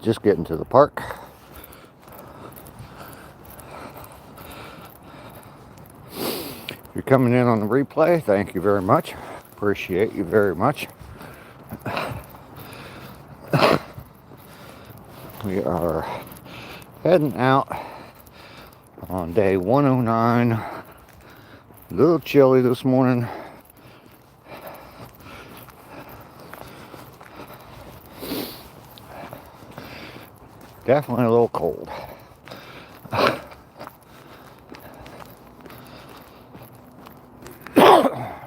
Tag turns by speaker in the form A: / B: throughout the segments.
A: Just getting to the park. If you're coming in on the replay, thank you very much. Appreciate you very much. We are heading out on day 109. A little chilly this morning. Definitely a little cold.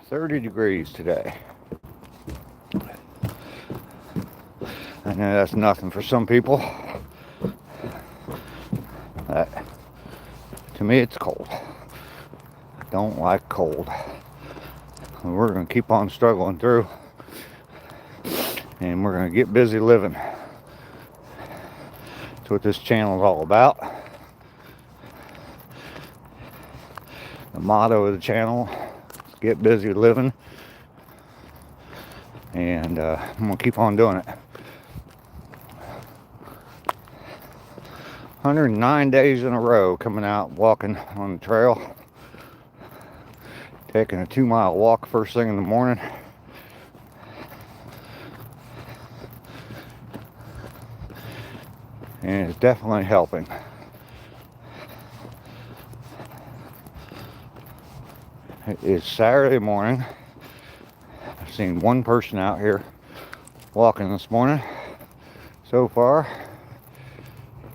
A: 30 degrees today. I know that's nothing for some people. To me, it's cold. I don't like cold. We're going to keep on struggling through. And we're going to get busy living. That's what this channel is all about. The motto of the channel is get busy living. And I'm going to keep on doing it. 109 days in a row coming out walking on the trail. Taking a 2-mile walk first thing in the morning. And it's definitely helping. It is Saturday morning. I've seen one person out here walking this morning so far.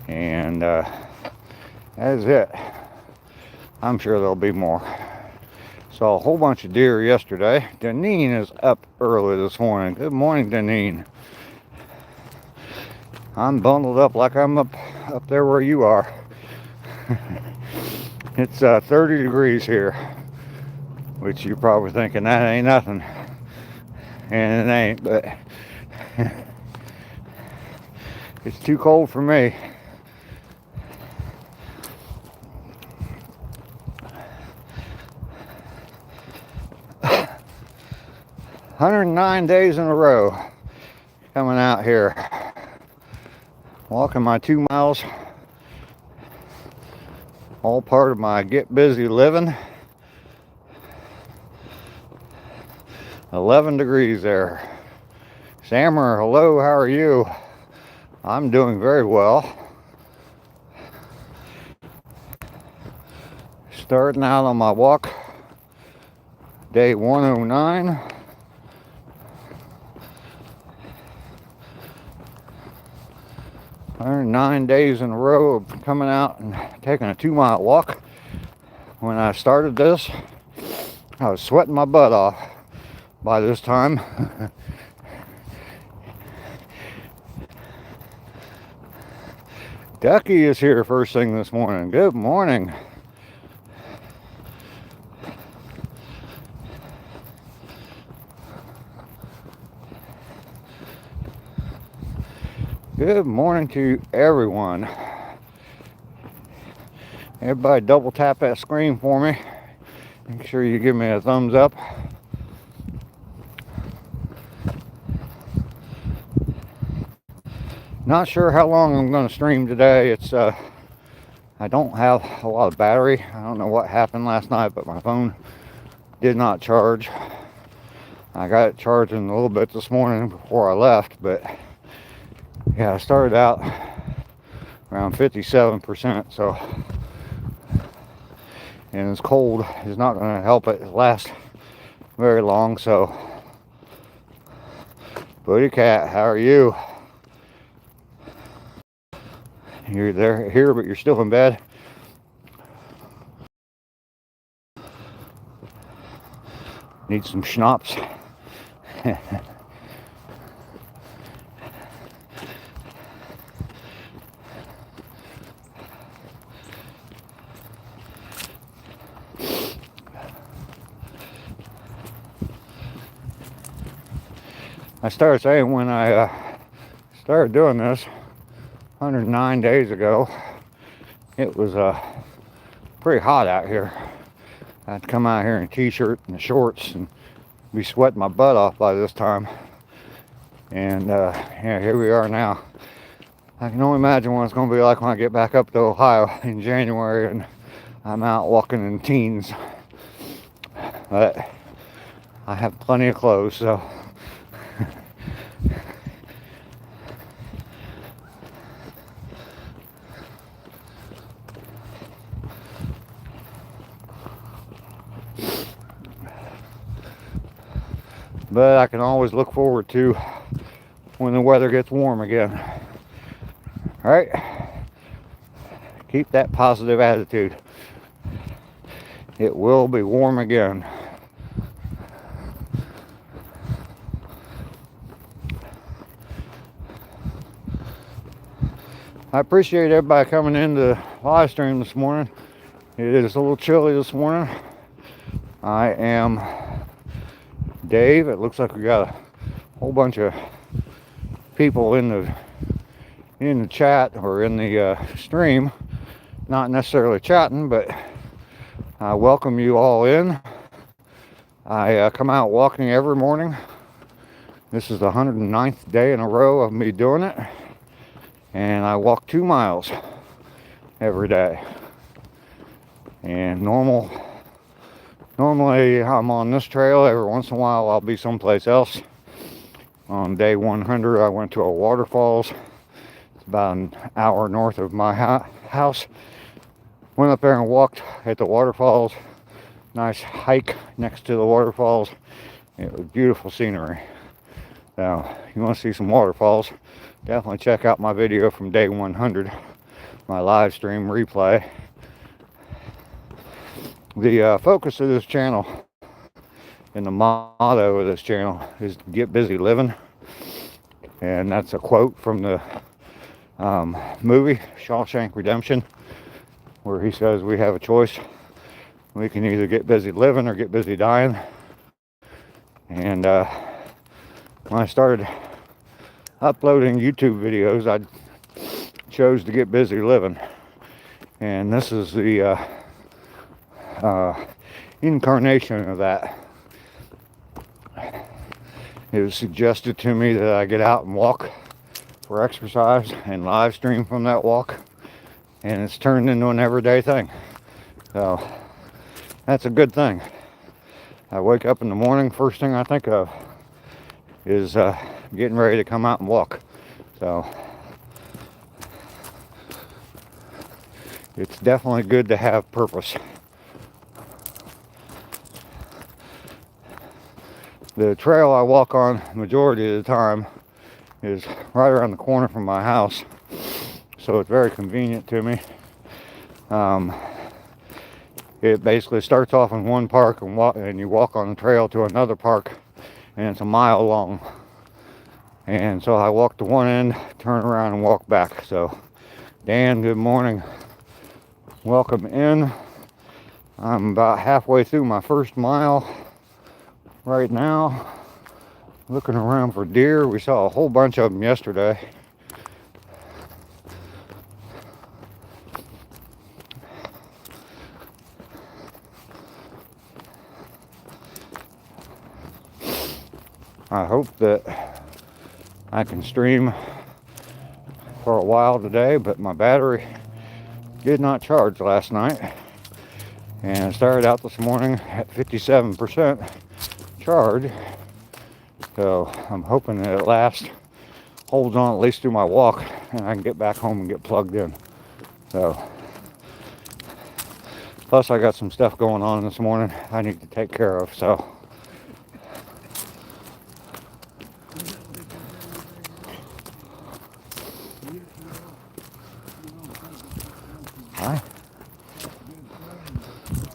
A: And that is it. I'm sure there'll be more. Saw a whole bunch of deer yesterday. Deneen is up early this morning. Good morning, Deneen. I'm bundled up like I'm up there where you are. It's 30 degrees here, which you're probably thinking that ain't nothing. And it ain't, but it's too cold for me. "109 days in a row coming out here, walking my 2 miles, all part of my get busy living." 11 degrees there. Sammer, hello, how are you? I'm doing very well. Starting out on my walk, day 109. 109 days in a row of coming out and taking a 2-mile walk. When I started this, I was sweating my butt off by this time. Ducky is here first thing this morning. Good morning. Good morning to everyone. Everybody double tap that screen for me. Make sure you give me a thumbs up. Not sure how long I'm going to stream today. I don't have a lot of battery. I don't know what happened last night, but my phone did not charge. I got it charging a little bit this morning before I left, but yeah, I started out around 57%, so, and it's cold is not going to help it last very long. So, Buddy Cat, how are you? You're there here, but you're still in bed. Need some schnapps. I started saying when I started doing this 109 days ago, it was pretty hot out here. I'd come out here in a t-shirt and shorts and be sweating my butt off by this time. And yeah, here we are now. I can only imagine what it's going to be like when I get back up to Ohio in January and I'm out walking in teens. But I have plenty of clothes, so. But I can always look forward to when the weather gets warm again. All right? Keep that positive attitude. It will be warm again. I appreciate everybody coming in the live stream this morning. It is a little chilly this morning. I am Dave. It looks like we got a whole bunch of people in the chat or in the stream, not necessarily chatting, but I welcome you all in. I come out walking every morning. This is the 109th day in a row of me doing it, and I walk 2 miles every day. And normally I'm on this trail. Every once in a while I'll be someplace else. On day 100 I went to a waterfalls. It's about an hour north of my house. Went up there and walked at the waterfalls. Nice hike next to the waterfalls. It was beautiful scenery. Now, you want to see some waterfalls, definitely check out my video from day 100, my live stream replay. The focus of this channel and the motto of this channel is get busy living. And that's a quote from the movie Shawshank Redemption, where he says we have a choice. We can either get busy living or get busy dying. And when I started uploading YouTube videos, I chose to get busy living. And this is the incarnation of that. It was suggested to me that I get out and walk for exercise and live stream from that walk, and it's turned into an everyday thing. So that's a good thing. I wake up in the morning, first thing I think of is getting ready to come out and walk. So it's definitely good to have purpose. The trail I walk on majority of the time is right around the corner from my house, so it's very convenient to me. It basically starts off in one park and you walk on the trail to another park, and it's a mile long. And so I walk to one end, turn around and walk back. So Dan, good morning. Welcome in. I'm about halfway through my first mile right now, looking around for deer. We saw a whole bunch of them yesterday. I hope that I can stream for a while today, but my battery did not charge last night, and I started out this morning at 57% charge, so I'm hoping that it lasts, holds on at least through my walk, and I can get back home and get plugged in. So plus I got some stuff going on this morning I need to take care of. So hi.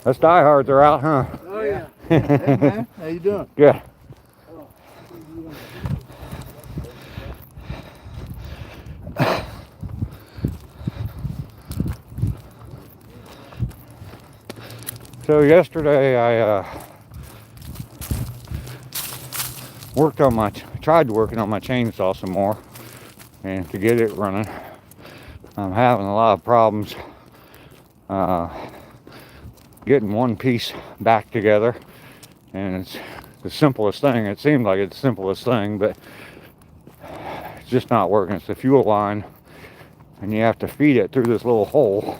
A: Us diehards are out, huh?
B: Oh yeah. Hey man, how you doing?
A: Good. So yesterday I tried working on my chainsaw some more, and to get it running. I'm having a lot of problems getting one piece back together, and it's the simplest thing. It seemed like it's the simplest thing, but it's just not working. It's the fuel line and you have to feed it through this little hole.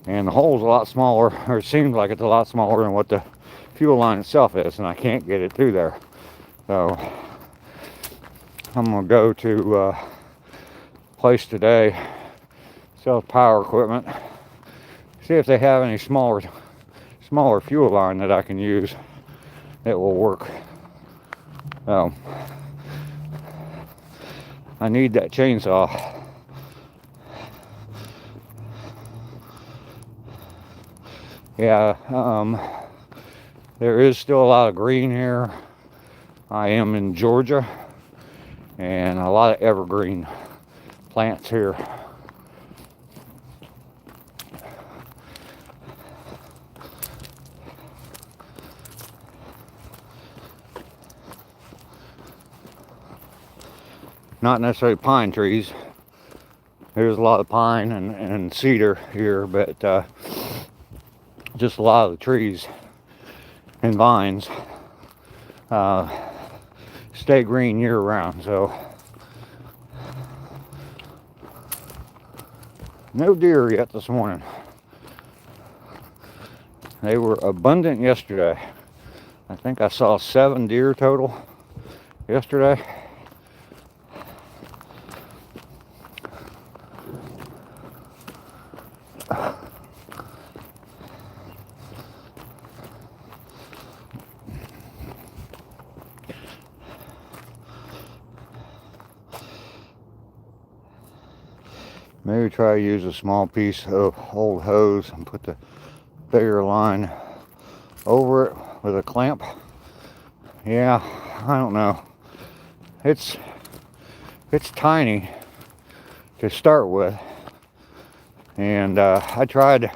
A: And the hole's a lot smaller, or it seems like it's a lot smaller than what the fuel line itself is, and I can't get it through there. So I'm gonna go to a place today, sells power equipment, see if they have any smaller fuel line that I can use that will work. So I need that chainsaw. Yeah, there is still a lot of green here. I am in Georgia, and a lot of evergreen plants here. Not necessarily pine trees. There's a lot of pine and cedar here, but just a lot of the trees and vines stay green year round. So no deer yet this morning. They were abundant yesterday. I think I saw 7 deer total yesterday. Maybe try to use a small piece of old hose and put the bigger line over it with a clamp. Yeah, I don't know. It's tiny to start with, and I tried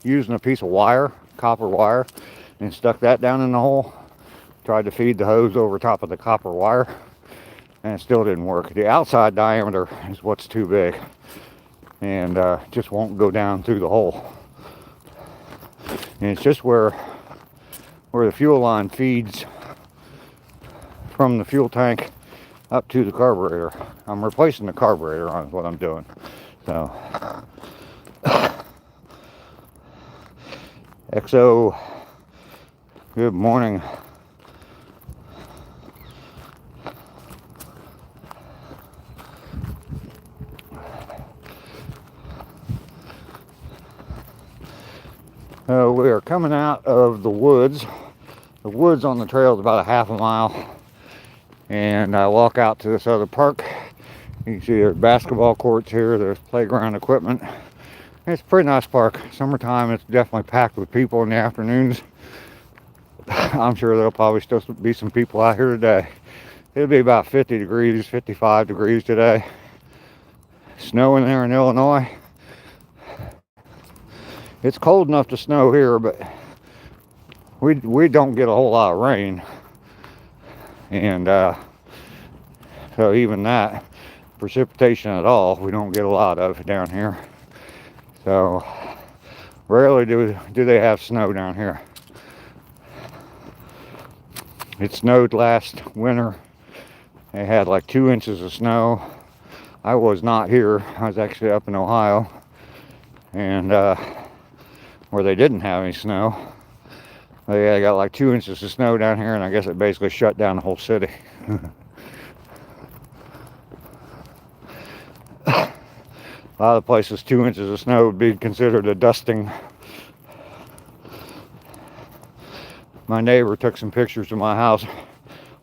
A: using a piece of wire, copper wire, and stuck that down in the hole. Tried to feed the hose over top of the copper wire, and it still didn't work. The outside diameter is what's too big, and just won't go down through the hole. And it's just where the fuel line feeds from the fuel tank up to the carburetor. I'm replacing the carburetor on what I'm doing. So XO, good morning. We are coming out of the woods. The woods on the trail is about a half a mile. And I walk out to this other park. You can see there's basketball courts here. There's playground equipment. It's a pretty nice park. Summertime, it's definitely packed with people in the afternoons. I'm sure there'll probably still be some people out here today. It'll be about 50 degrees, 55 degrees today. Snowing there in Illinois. It's cold enough to snow here, but we don't get a whole lot of rain. And so even that, precipitation at all, we don't get a lot of down here. So rarely do they have snow down here. It snowed last winter. They had like 2 inches of snow. I was not here. I was actually up in Ohio, and where they didn't have any snow. They got like 2 inches of snow down here, and I guess it basically shut down the whole city. A lot of places 2 inches of snow would be considered a dusting. My neighbor took some pictures of my house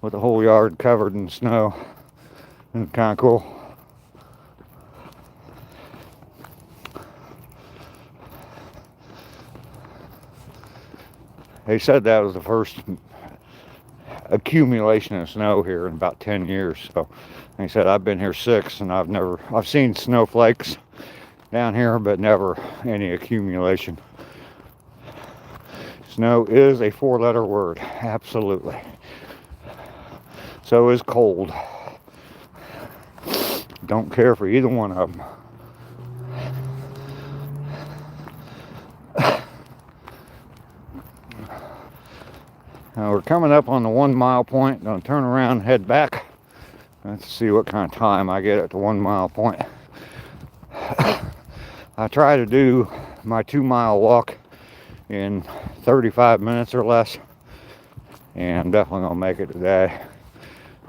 A: with the whole yard covered in snow. It's kind of cool. They said that was the first accumulation of snow here in about 10 years. So they said, I've been here 6, and I've seen snowflakes down here, but never any accumulation. Snow is a 4-letter word, absolutely. So is cold. Don't care for either one of them. Now we're coming up on the 1 mile point. Gonna turn around and head back Let's see what kind of time I get at the 1 mile point. I try to do my 2 mile walk in 35 minutes or less, and I'm definitely gonna make it today.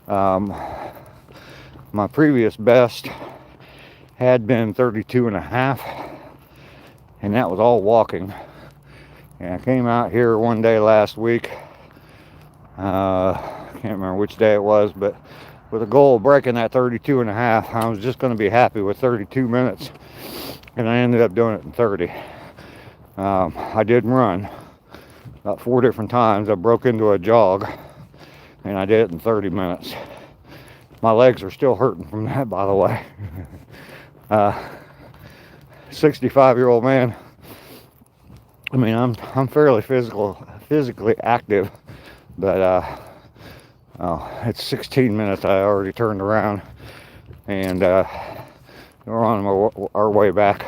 A: My previous best had been 32 and a half, and that was all walking. And I came out here one day last week, I can't remember which day it was, but with a goal of breaking that 32 and a half. I was just going to be happy with 32 minutes, and I ended up doing it in 30. I did run about 4 different times. I broke into a jog, and I did it in 30 minutes. My legs are still hurting from that, by the way. 65-year-old man. I mean, I'm fairly physically active, but it's 16 minutes. I already turned around, and we're on our way back.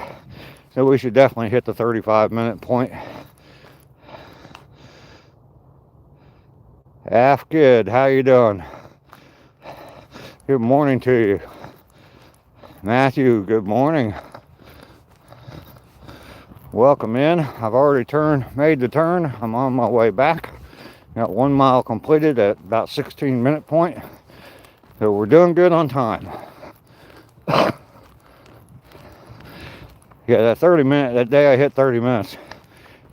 A: So we should definitely hit the 35-minute point. Half good. How you doing? Good morning to you. Matthew, good morning. Welcome in. I've already made the turn. I'm on my way back. Got 1 mile completed at about 16-minute point. So we're doing good on time. Yeah, that day I hit 30 minutes.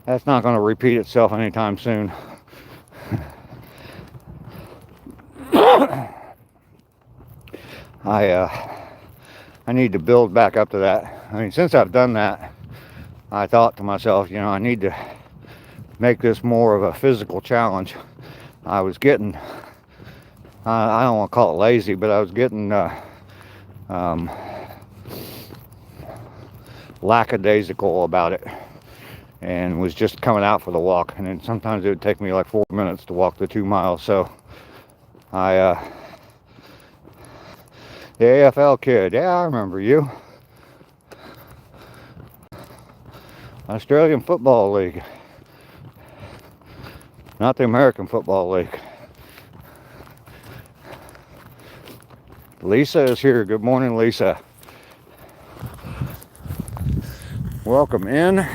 A: That's not going to repeat itself anytime soon. I need to build back up to that. I mean, since I've done that, I thought to myself, you know, I need to make this more of a physical challenge. I was getting, I don't want to call it lazy, but I was getting lackadaisical about it, and was just coming out for the walk. And then sometimes it would take me like 4 minutes to walk the 2 miles. So the AFL kid, yeah, I remember you. Australian Football League, not the American Football League. Lisa is here. Good morning, Lisa. Welcome in.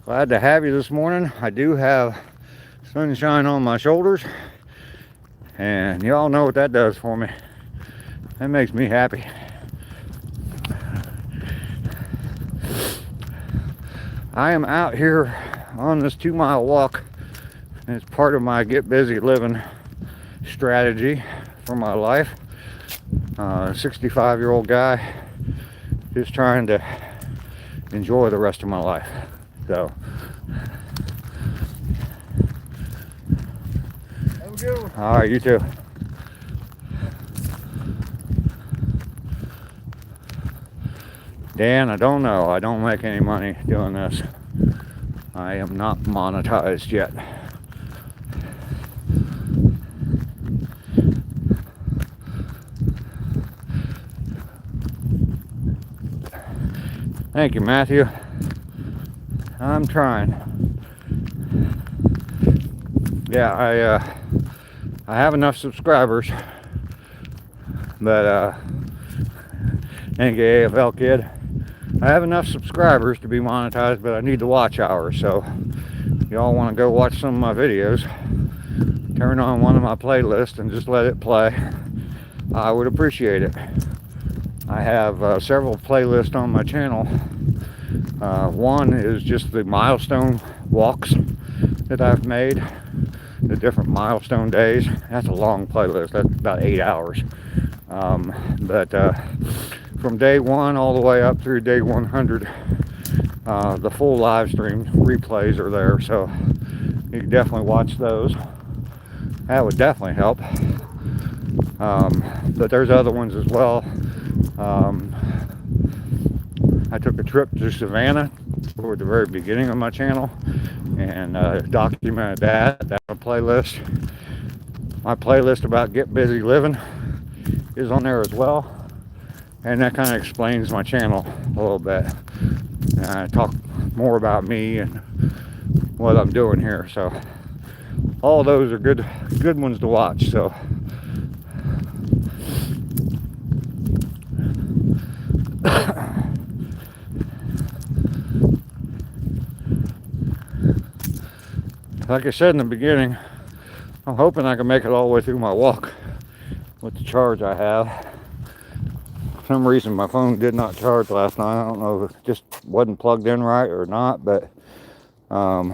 A: Glad to have you this morning. I do have sunshine on my shoulders, and y'all know what that does for me. That makes me happy. I am out here on this 2 mile walk, and it's part of my get busy living strategy for my life. 65-year-old guy just trying to enjoy the rest of my life. So
B: Have a good one.
A: all right, you too. Dan, I don't know. I don't make any money doing this. I am not monetized yet. Thank you, Matthew. I'm trying. Yeah, I have enough subscribers, but thank you, AFL kid. I have enough subscribers to be monetized, but I need the watch hours. So if y'all want to go watch some of my videos, turn on one of my playlists and just let it play. I would appreciate it. I have several playlists on my channel. One is just the milestone walks that I've made, the different milestone days. That's a long playlist. That's about 8 hours. But from day 1 all the way up through day 100, the full live stream replays are there, so you can definitely watch those. That would definitely help. But there's other ones as well. I took a trip to Savannah toward the very beginning of my channel, and documented that. That's a playlist. My playlist about get busy living is on there as well, and that kind of explains my channel a little bit. I talk more about me and what I'm doing here, so all those are good ones to watch. So like I said in the beginning, I'm hoping I can make it all the way through my walk with the charge I have. For some reason my phone did not charge last night. I don't know if it just wasn't plugged in right or not, but I'm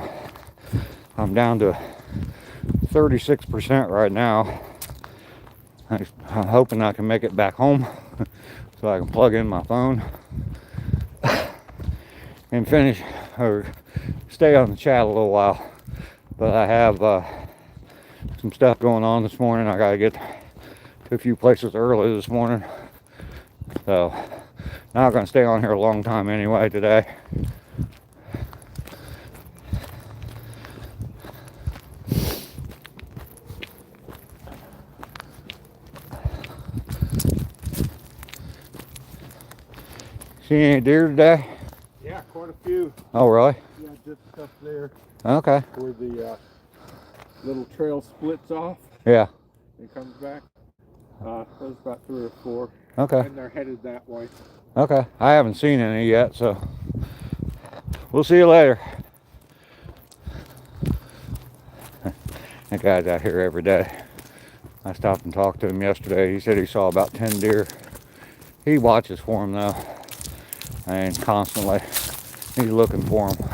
A: down to 36% right now. I'm hoping I can make it back home so I can plug in my phone and finish or stay on the chat a little while. But I have some stuff going on this morning. I gotta get to a few places early this morning, so not gonna stay on here a long time anyway today. See any deer today?
B: Yeah, quite a few.
A: Oh, really?
B: Yeah, just up there
A: Okay.
B: where the little trail splits off
A: Yeah.
B: and comes back. There's about 3 or 4.
A: Okay.
B: And they're headed that way.
A: Okay. I haven't seen any yet, so we'll see you later. That guy's out here every day. I stopped and talked to him yesterday. He said he saw about 10 deer. He watches for them though, and constantly he's looking for them.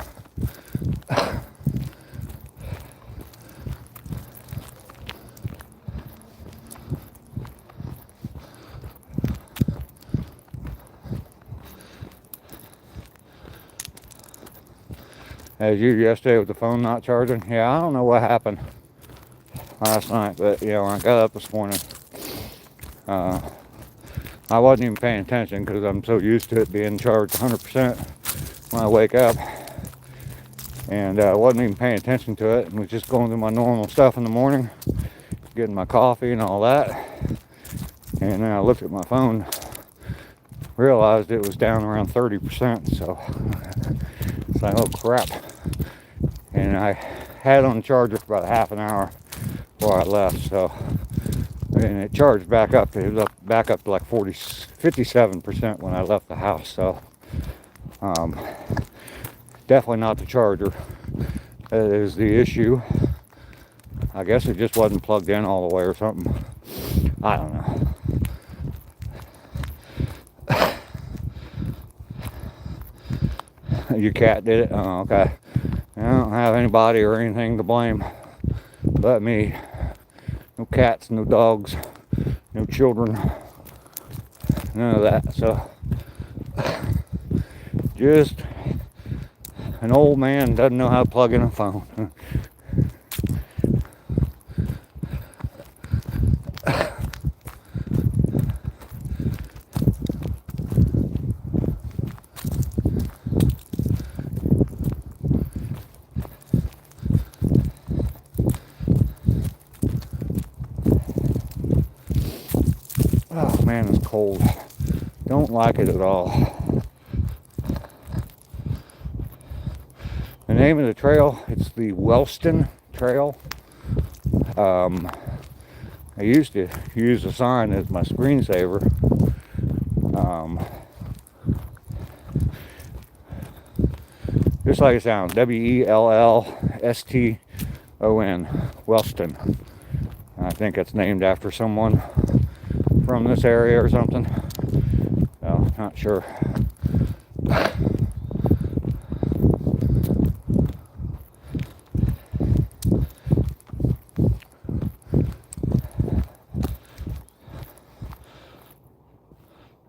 A: As you yesterday with the phone not charging. Yeah, I don't know what happened last night, but you know, when I got up this morning, I wasn't even paying attention because I'm so used to it being charged 100% when I wake up, and I wasn't even paying attention to it and was just going through my normal stuff in the morning, getting my coffee and all that, and then I looked at my phone, realized it was down around 30%, so it's like, oh crap. And I had it on the charger for about a half an hour before I left, so, and it charged back up. It was back up to like 57% when I left the house, so definitely not the charger that is the issue. I guess it just wasn't plugged in all the way or something. I don't know. Your cat did it? Oh, okay. I don't have anybody or anything to blame but me. No cats, no dogs, no children, none of that. So just an old man doesn't know how to plug in a phone. Oh man, it's cold. Don't like it at all. The name of the trail, it's the Wellston Trail. I used to use the sign as my screensaver. Just like it sounds, Wellston, Wellston. I think it's named after someone from this area or something. Well, not sure.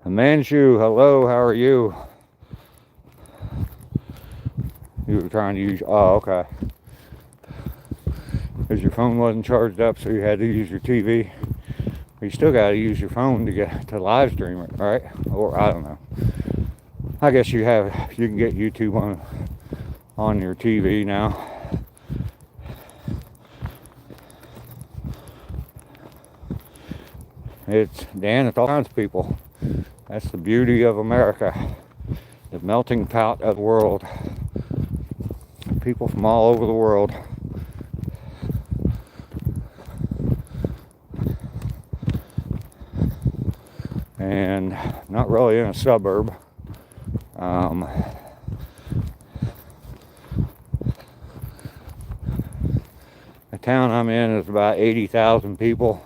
A: Manchu, hello, how are you? You were trying to use, oh, okay. Because your phone wasn't charged up, so you had to use your TV. You still got to use your phone to get to live stream it, right? Or I don't know. I guess you can get YouTube on your TV now. It's all kinds of people. That's the beauty of America, the melting pot of the world. People from all over the world. And not really in a suburb. town I'm in is about 80,000 people.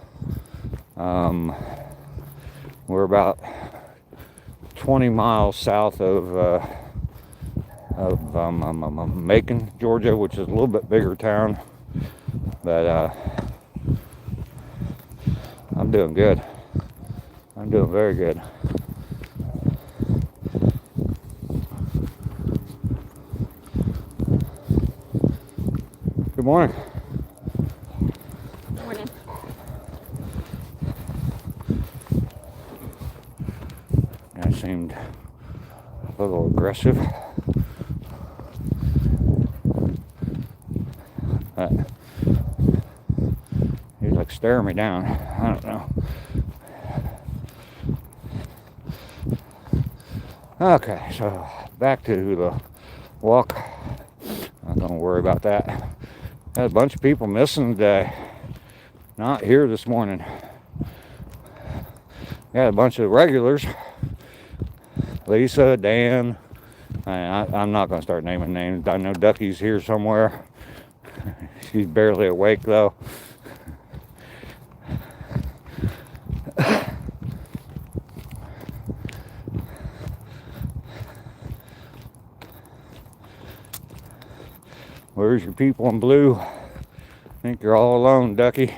A: We're about 20 miles south of Macon, Georgia, which is a little bit bigger town. But I'm doing good. I'm doing very good. Good morning.
C: Morning.
A: That seemed a little aggressive. He's like staring me down. I don't know. Okay, so back to the walk. Not gonna worry about that. Had a bunch of people missing today. Not here this morning. Got a bunch of regulars. Lisa, Dan. I'm not gonna start naming names. I know Ducky's here somewhere. She's barely awake though. Where's your people in blue? I think you're all alone, Ducky.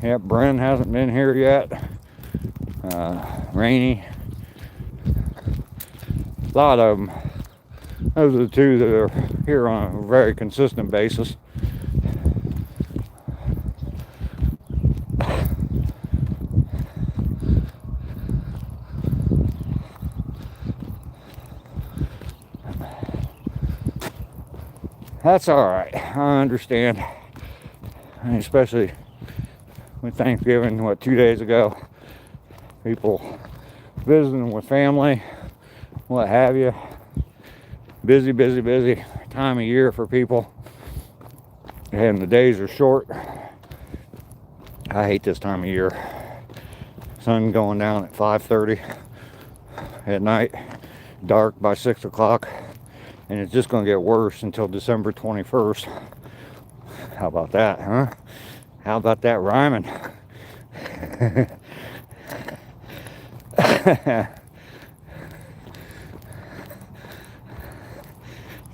A: Yep, Bren hasn't been here yet. Rainy. A lot of them. Those are the two that are here on a very consistent basis. That's all right. I understand. Especially with Thanksgiving, 2 days ago. People visiting with family, what have you. Busy, busy, busy time of year for people. And the days are short. I hate this time of year. Sun going down at 5:30 at night. Dark by 6 o'clock. And it's just going to get worse until December 21st. How about that, huh? How about that rhyming?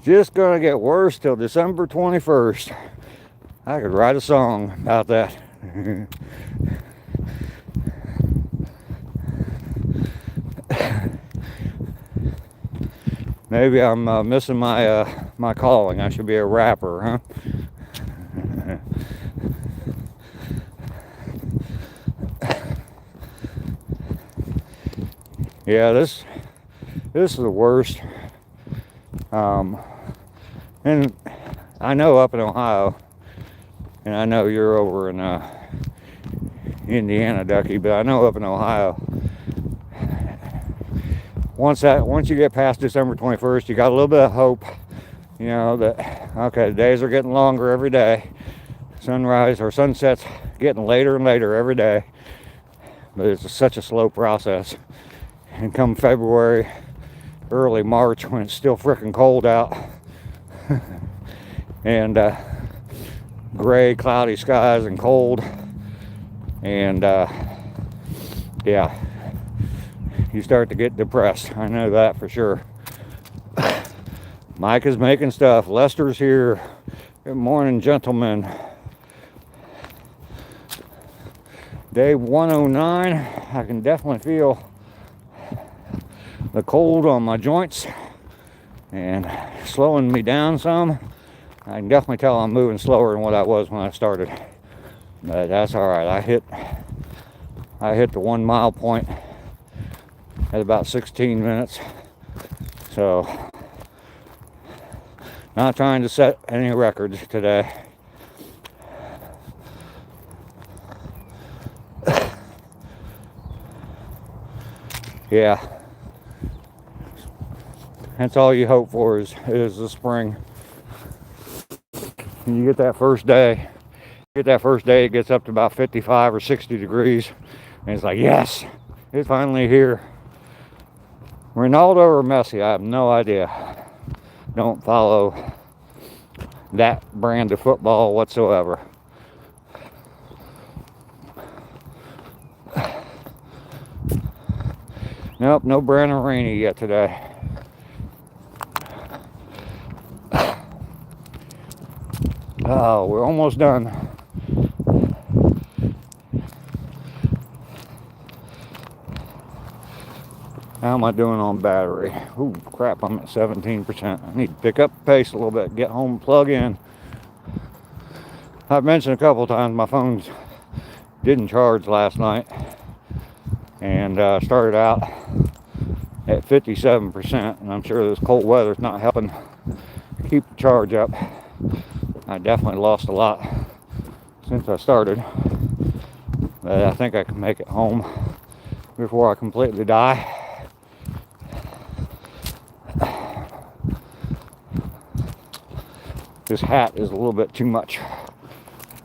A: Just going to get worse till December 21st. I could write a song about that. Maybe I'm missing my calling. I should be a rapper, huh? Yeah, this is the worst. And I know up in Ohio, and I know you're over in Indiana, Ducky, but I know up in Ohio, once you get past December 21st, you got a little bit of hope, you know, that, okay, the days are getting longer every day. Sunrise or sunset's getting later and later every day. But it's such a slow process. And come February, early March, when it's still freaking cold out, and gray, cloudy skies and cold, and yeah, you start to get depressed. I know that for sure. Mike is making stuff. Lester's here. Good morning, gentlemen. Day 109. I can definitely feel the cold on my joints and slowing me down some. I can definitely tell I'm moving slower than what I was when I started, but that's all right. I hit the 1 mile point at about 16 minutes, so not trying to set any records today. Yeah, that's all you hope for is the spring. And you get that first day. It gets up to about 55 or 60 degrees, and it's like, yes, it's finally here. Ronaldo or Messi, I have no idea. don't follow that brand of football whatsoever. Nope, no Brandon Rainey yet today. Oh, we're almost done. How am I doing on battery? Ooh, crap, I'm at 17%. I need to pick up the pace a little bit, get home, plug in. I've mentioned a couple times my phone didn't charge last night, and started out at 57%, and I'm sure this cold weather's not helping keep the charge up. I definitely lost a lot since I started, but I think I can make it home before I completely die. This hat is a little bit too much.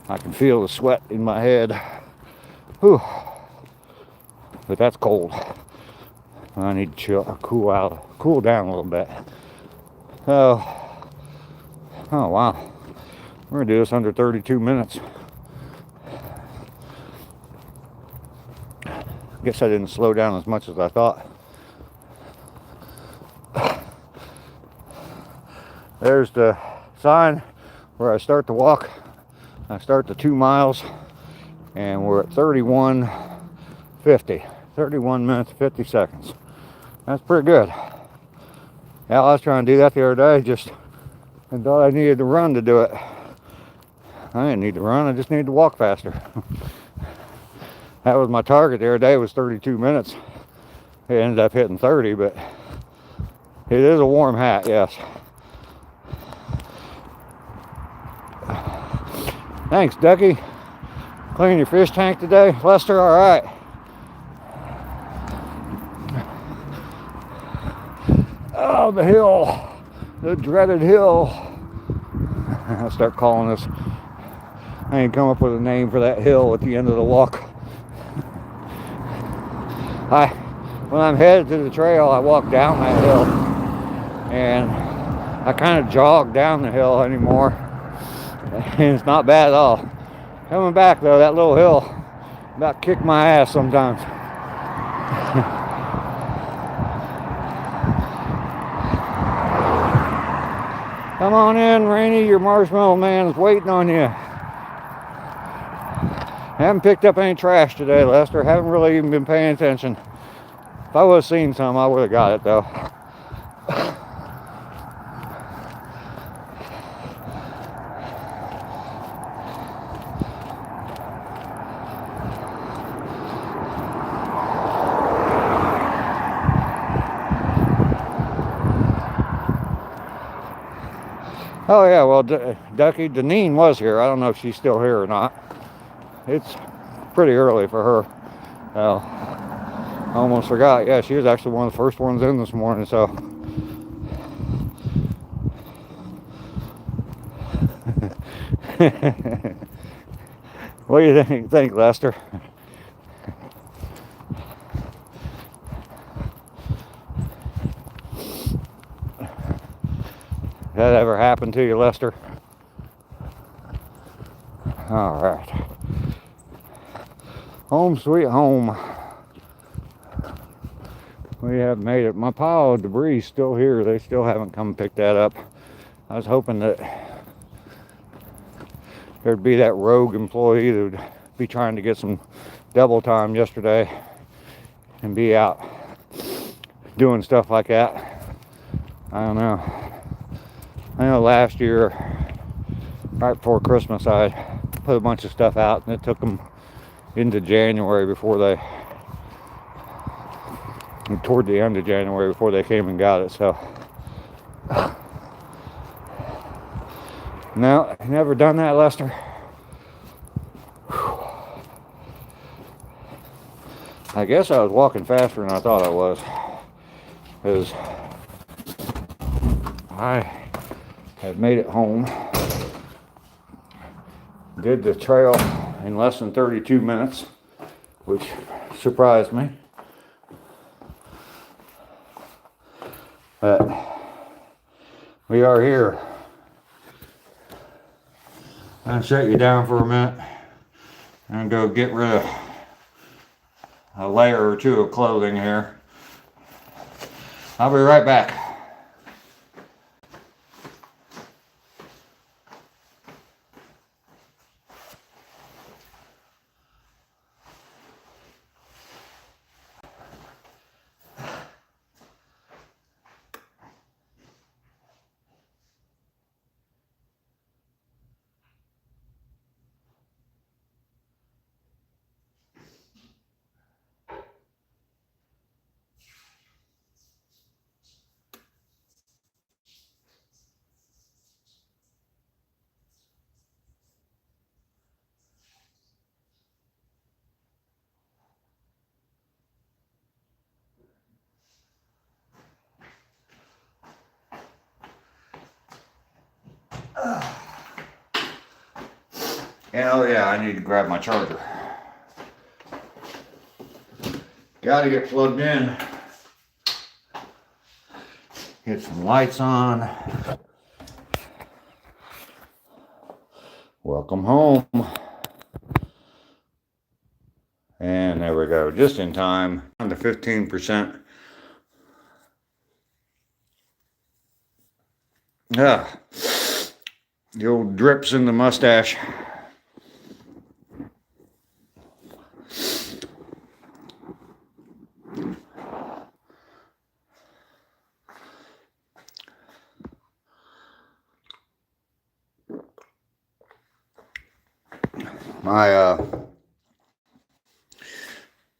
A: I can feel the sweat in my head. Whew. But that's cold. I need to cool down a little bit. Oh wow. We're gonna do this under 32 minutes. Guess I didn't slow down as much as I thought. There's the sign where I start to walk. I start the 2 miles, and we're at 31:50. 31 minutes 50 seconds. That's pretty good. Yeah, I was trying to do that the other day, just I thought I needed to run to do it. I didn't need to run, I just needed to walk faster. That was my target the other day, was 32 minutes. It ended up hitting 30, but it is a warm hat, yes. Thanks, Ducky. Clean your fish tank today, Lester? All right. Oh, the hill, the dreaded hill. I'll start calling this. I ain't come up with a name for that hill at the end of the walk. When I'm headed to the trail, I walk down that hill, and I kind of jog down the hill anymore, and it's not bad at all. Coming back though, that little hill about kick my ass sometimes. Come on in, Rainey. Your marshmallow man is waiting on you. Haven't picked up any trash today, Lester. Haven't really even been paying attention. If I would have seen some, I would have got it, though. Oh yeah, well, Ducky, Deneen was here. I don't know if she's still here or not. It's pretty early for her. Well, I almost forgot. Yeah, she was actually one of the first ones in this morning, so. What do you think, Lester? That ever happened to you, Lester? All right. Home sweet home. We have made it. My pile of debris is still here. They still haven't come and picked that up. I was hoping that there'd be that rogue employee that would be trying to get some double time yesterday and be out doing stuff like that. I don't know. I know last year, right before Christmas, I put a bunch of stuff out, and it took them into January before they, toward the end of January before they came and got it. So, no, never done that, Lester. I guess I was walking faster than I thought I was, because I have made it home. Did the trail in less than 32 minutes, which surprised me. But We are here. I'm gonna shut you down for a minute and go get rid of a layer or two of clothing here. I'll be right back. And oh yeah, I need to grab my charger. Gotta get plugged in. Get some lights on. Welcome home. And there we go, just in time. Down to 15%. Ah, the old drips in the mustache.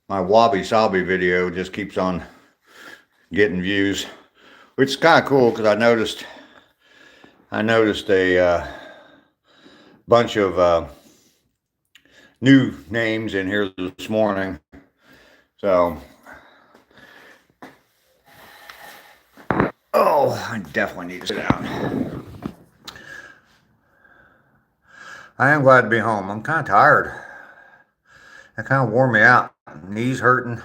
A: My wabi sabi video just keeps on getting views, which is kind of cool because I noticed a bunch of new names in here this morning. So, oh, I definitely need to sit down. I am glad to be home. I'm kind of tired. That kind of wore me out. Knees hurting.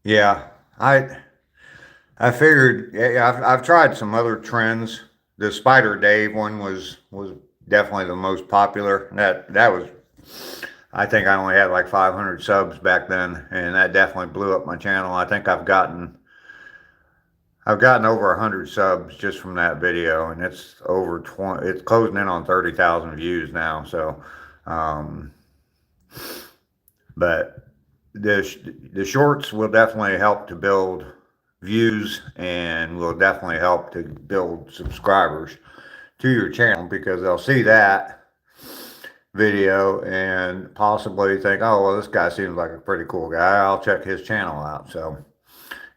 A: Yeah, I figured. Yeah, I've tried some other trends. The Spider Dave one was definitely the most popular. That was. I think I only had like 500 subs back then, and that definitely blew up my channel. I think I've gotten over 100 subs just from that video, and it's over 20. It's closing in on 30,000 views now. So, but the shorts will definitely help to build views and will definitely help to build subscribers to your channel, because they'll see that video and possibly think, oh, well, this guy seems like a pretty cool guy. I'll check his channel out. So,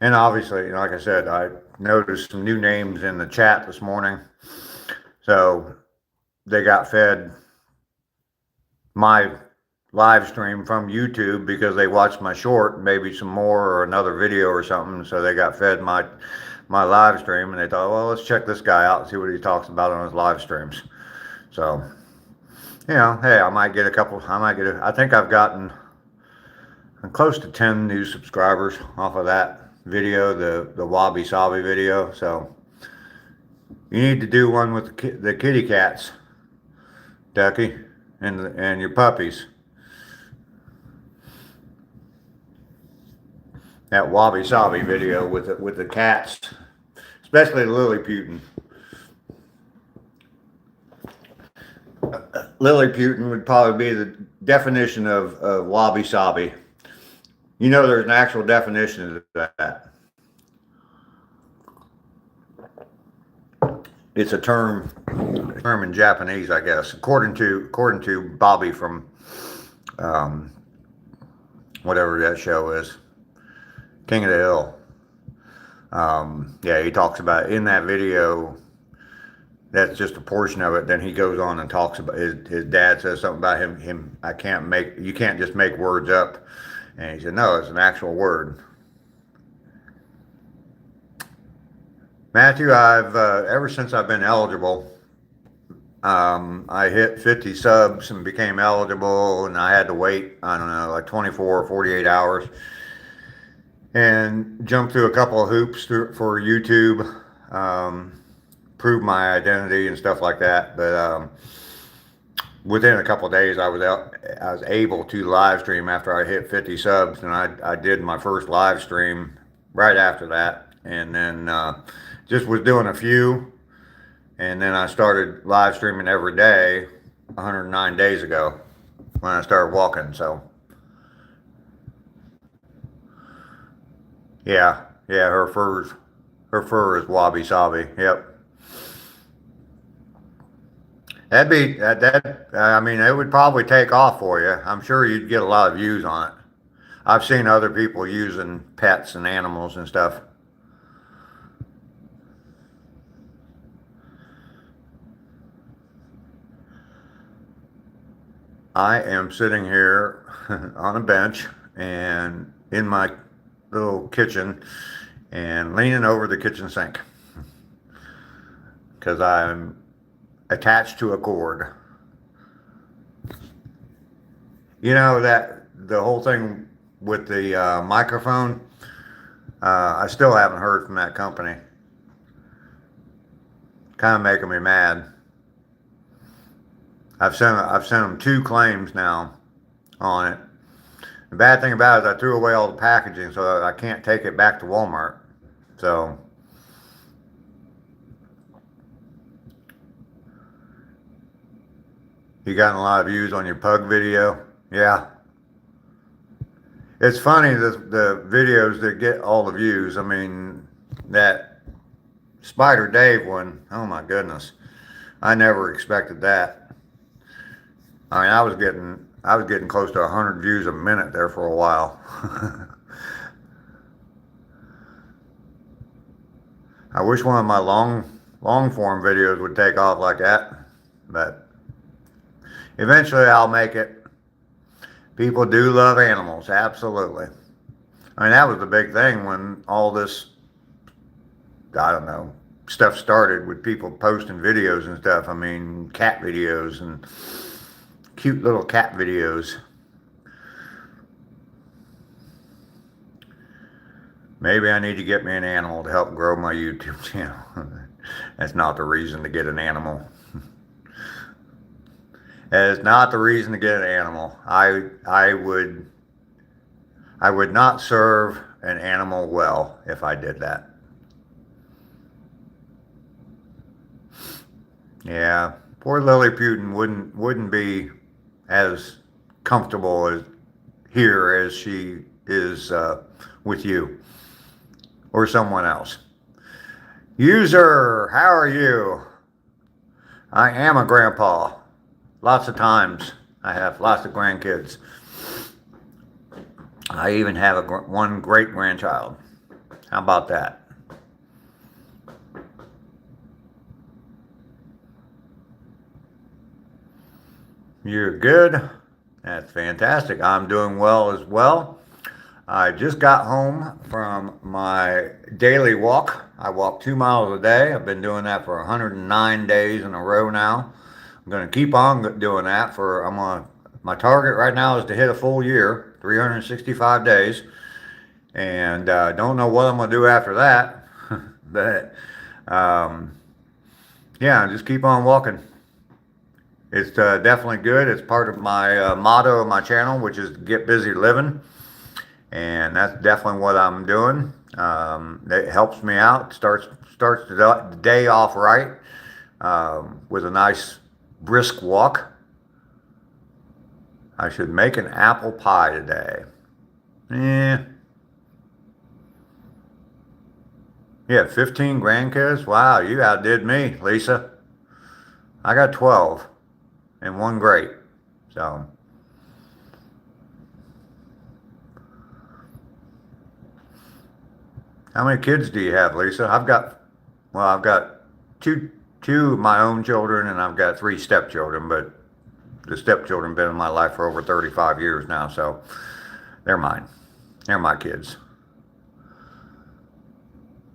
A: and obviously, like I said, I noticed some new names in the chat this morning. So they got fed my live stream from YouTube because they watched my short, maybe some more or another video or something. So they got fed my live stream, and they thought, well, let's check this guy out and see what he talks about on his live streams. So, you know, hey, I think I've gotten close to 10 new subscribers off of that video, the Wabi Sabi video. So you need to do one with the kitty cats, Ducky, and your puppies. That Wabi Sabi video with the cats, especially Lilliputian. Lilliputian would probably be the definition of Wabi Sabi. You know, there's an actual definition of that. It's a term in Japanese, I guess, according to Bobby from whatever that show is, King of the Hill. Yeah, he talks about in that video. That's just a portion of it. Then he goes on and talks about his dad says something about him. You can't just make words up. And he said, no, it's an actual word. Matthew, I've ever since I've been eligible, I hit 50 subs and became eligible, and I had to wait, I don't know, like 24 or 48 hours. and jumped through a couple of hoops for YouTube, prove my identity and stuff like that. But within a couple of days, I was able to live stream after I hit 50 subs, and I did my first live stream right after that, and then just was doing a few, and then I started live streaming every day 109 days ago when I started walking. So yeah, yeah, her fur is wabi sabi. Yep. I mean, it would probably take off for you. I'm sure you'd get a lot of views on it. I've seen other people using pets and animals and stuff. I am sitting here on a bench and in my little kitchen and leaning over the kitchen sink because I'm attached to a cord. You know that the whole thing with the microphone, I still haven't heard from that company. Kind of making me mad. I've sent them 2 claims now on it. The bad thing about it is I threw away all the packaging, so I can't take it back to Walmart. So you gotten a lot of views on your pug video? Yeah. It's funny, the videos that get all the views. I mean, that Spider Dave one, oh my goodness. I never expected that. I mean, I was getting close to 100 views a minute there for a while. I wish one of my long form videos would take off like that, but eventually I'll make it. People do love animals, absolutely. I mean, that was the big thing when all this, I don't know, stuff started with people posting videos and stuff. I mean, cat videos and cute little cat videos. Maybe I need to get me an animal to help grow my YouTube channel. That's not the reason to get an animal. That is not the reason to get an animal. I would not serve an animal well if I did that. Yeah, poor Lilliputian wouldn't be as comfortable as here as she is with you or someone else. User, how are you? I am a grandpa. Lots of times. I have lots of grandkids. I even have one great grandchild. How about that? You're good. That's fantastic. I'm doing well as well. I just got home from my daily walk. I walk 2 miles a day. I've been doing that for 109 days in a row now. I'm going to keep on doing that my target right now is to hit a full year, 365 days. And don't know what I'm going to do after that. But yeah, just keep on walking. It's definitely good. It's part of my motto of my channel, which is get busy living. And that's definitely what I'm doing. It helps me out. Starts the day off right with a nice brisk walk. I should make an apple pie today. Yeah. You have 15 grandkids? Wow, you outdid me, Lisa. I got 12 and one great. So how many kids do you have, Lisa? I've got two of my own children, and I've got 3 stepchildren, but the stepchildren have been in my life for over 35 years now, so they're mine. They're my kids.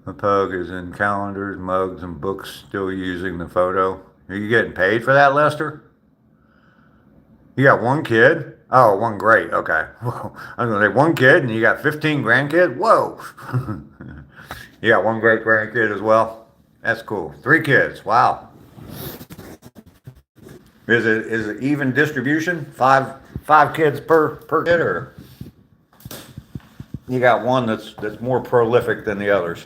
A: The pug is in calendars, mugs, and books, still using the photo. Are you getting paid for that, Lester? You got one kid? Oh, one great. Okay. Whoa. I was gonna say one kid and you got 15 grandkids? Whoa. You got one great grandkid as well? That's cool. 3 kids. Wow. Is it even distribution? Five kids per kid, or you got one that's more prolific than the others?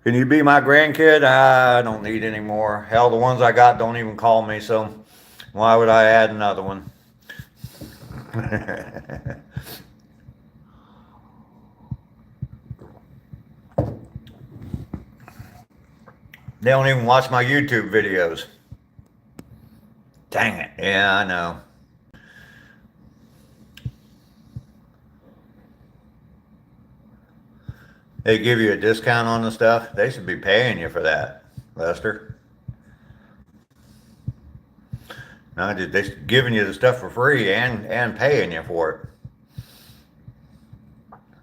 A: Can you be my grandkid? I don't need any more. Hell, the ones I got don't even call me, so why would I add another one? They don't even watch my YouTube videos. Dang it. Yeah, I know. They give you a discount on the stuff. They should be paying you for that, Lester. No, they're giving you the stuff for free and paying you for it.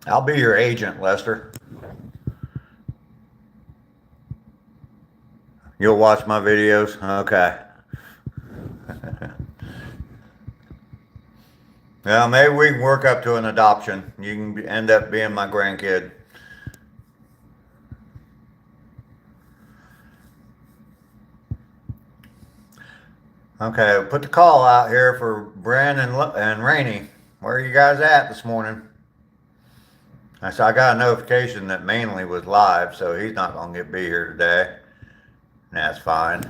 A: I'll be your agent, Lester. You'll watch my videos? Okay. Well, maybe we can work up to an adoption. You can end up being my grandkid. Okay, put the call out here for Bren and Rainey. Where are you guys at this morning? I got a notification that Manley was live, so he's not going to be here today. And that's fine.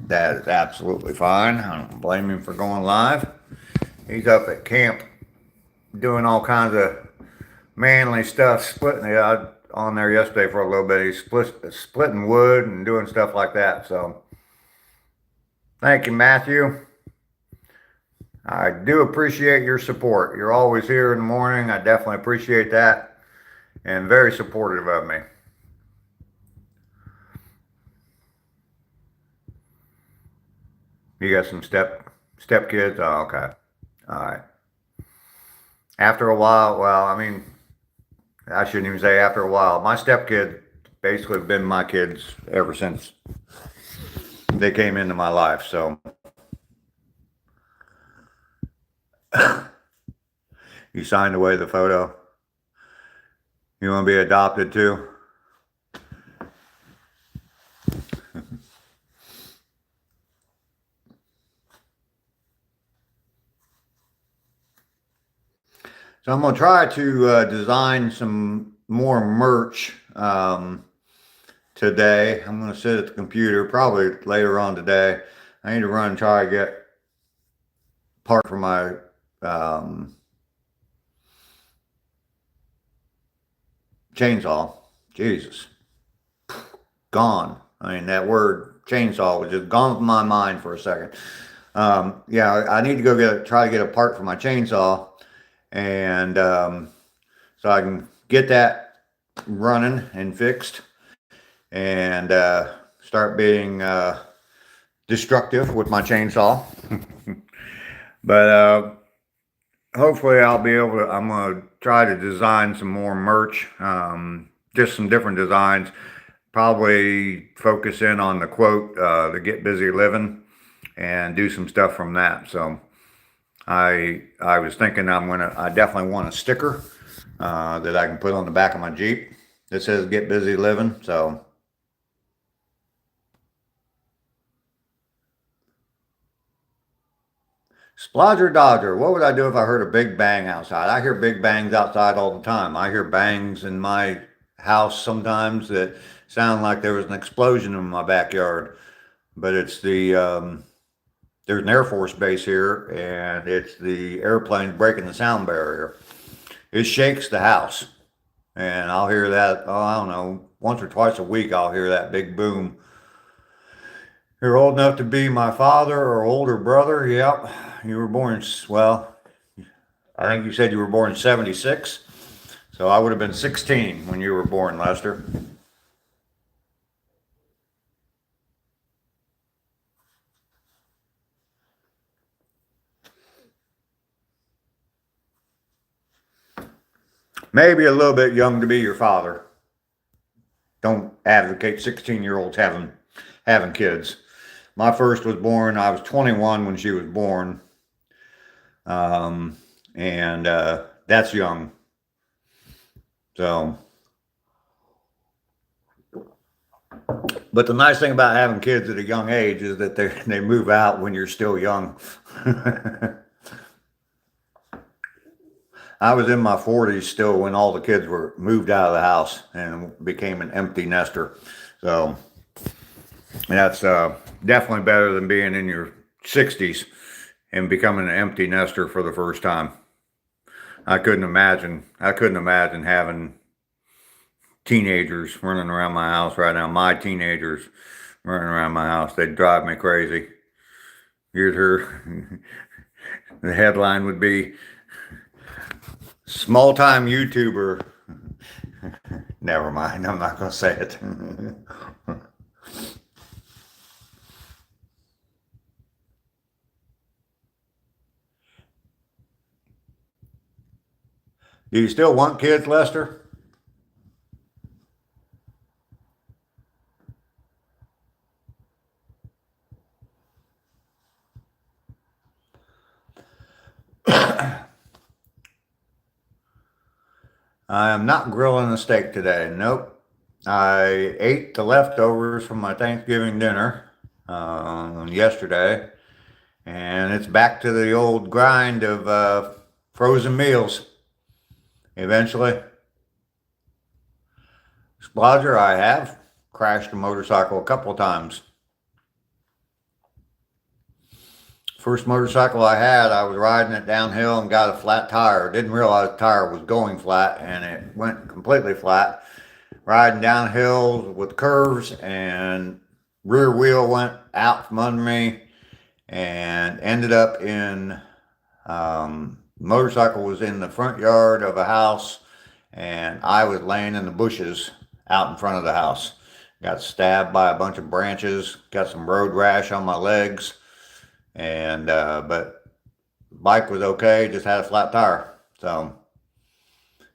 A: That is absolutely fine. I don't blame him for going live. He's up at camp doing all kinds of manly stuff, splitting it out on there yesterday for a little bit. He's splitting wood and doing stuff like that. So thank you, Matthew. I do appreciate your support. You're always here in the morning. I definitely appreciate that, and very supportive of me. You got some step kids? Oh, okay. All right. After a while, well, I mean, I shouldn't even say after a while. My stepkid basically have been my kids ever since they came into my life. So you signed away the photo. You want to be adopted too? So I'm going to try to design some more merch today. I'm going to sit at the computer probably later on today. I need to run and try to get part for my chainsaw. Jesus. Gone. I mean, that word chainsaw was just gone from my mind for a second. Yeah, I need to go try to get a part for my chainsaw, and so I can get that running and fixed, and start being destructive with my chainsaw. But hopefully I'll be able to, I'm going to try to design some more merch, just some different designs, probably focus in on the quote, the Get Busy Living, and do some stuff from that. So I was thinking I definitely want a sticker that I can put on the back of my Jeep that says Get Busy Living. So Splodger Dodger, what would I do if I heard a big bang outside? I hear big bangs outside all the time. I hear bangs in my house sometimes that sound like there was an explosion in my backyard. But it's there's an Air Force base here, and it's the airplanes breaking the sound barrier. It shakes the house. And I'll hear that, oh, I don't know, once or twice a week I'll hear that big boom. You're old enough to be my father or older brother. Yep. You were born, well, I think you said you were born in 76. So I would have been 16 when you were born, Lester. Maybe a little bit young to be your father. Don't advocate 16-year-olds having kids. My first was born, I was 21 when she was born. And that's young. So, but the nice thing about having kids at a young age is that they move out when you're still young. I was in my 40s still when all the kids were moved out of the house and became an empty nester. So that's definitely better than being in your 60s and becoming an empty nester for the first time. I couldn't imagine. I couldn't imagine having teenagers running around my house right now. My teenagers running around my house. They'd drive me crazy. Here's her. The headline would be small time YouTuber. Never mind. I'm not going to say it. Do you still want kids, Lester? I am not grilling a steak today. Nope. I ate the leftovers from my Thanksgiving dinner yesterday, and it's back to the old grind of frozen meals. Eventually, Splodger, I have crashed a motorcycle a couple of times. First motorcycle I had, I was riding it downhill and got a flat tire. Didn't realize the tire was going flat, and it went completely flat. Riding downhill with curves, and rear wheel went out from under me and ended up in motorcycle was in the front yard of a house, and I was laying in the bushes out in front of the house. Got stabbed by a bunch of branches, got some road rash on my legs, and but bike was okay, just had a flat tire. So,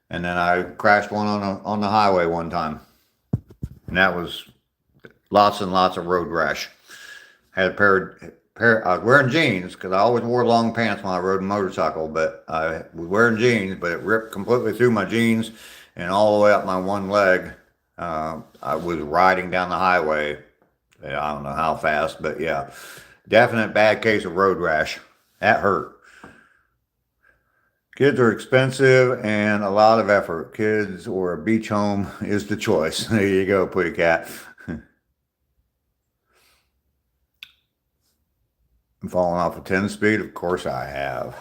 A: and then I crashed one on the highway one time, and that was lots and lots of road rash. Had a pair. I was wearing jeans because I always wore long pants when I rode a motorcycle, but I was wearing jeans, but it ripped completely through my jeans and all the way up my one leg. I was riding down the highway. I don't know how fast, but yeah, definite bad case of road rash. That hurt. Kids are expensive and a lot of effort. Kids or a beach home is the choice. There you go, pretty cat. I'm falling off a 10 speed? Of course I have.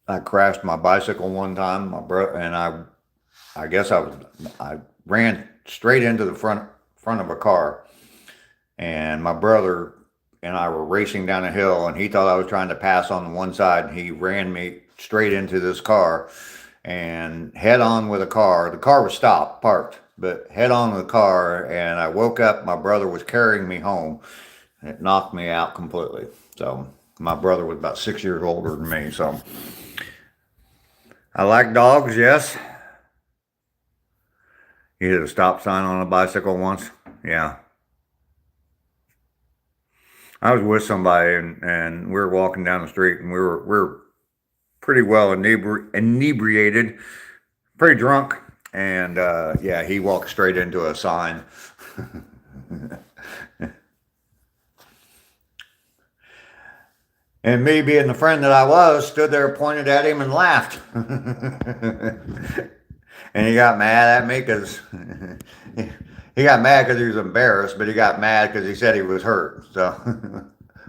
A: I crashed my bicycle one time, my brother and I guess I ran straight into the front of a car, and my brother and I were racing down a hill, and he thought I was trying to pass on the one side, and he ran me straight into this car and head on with a car. The car was stopped, parked, but head on with the car, and I woke up, my brother was carrying me home, and it knocked me out completely. So my brother was about 6 years older than me, so I like dogs, yes. You hit a stop sign on a bicycle once? Yeah. I was with somebody, and we were walking down the street, and we were pretty well inebriated, pretty drunk, and yeah, he walked straight into a sign. And me being the friend that I was, stood there, pointed at him, and laughed. And he got mad at me because he got mad because he was embarrassed, but he got mad because he said he was hurt. So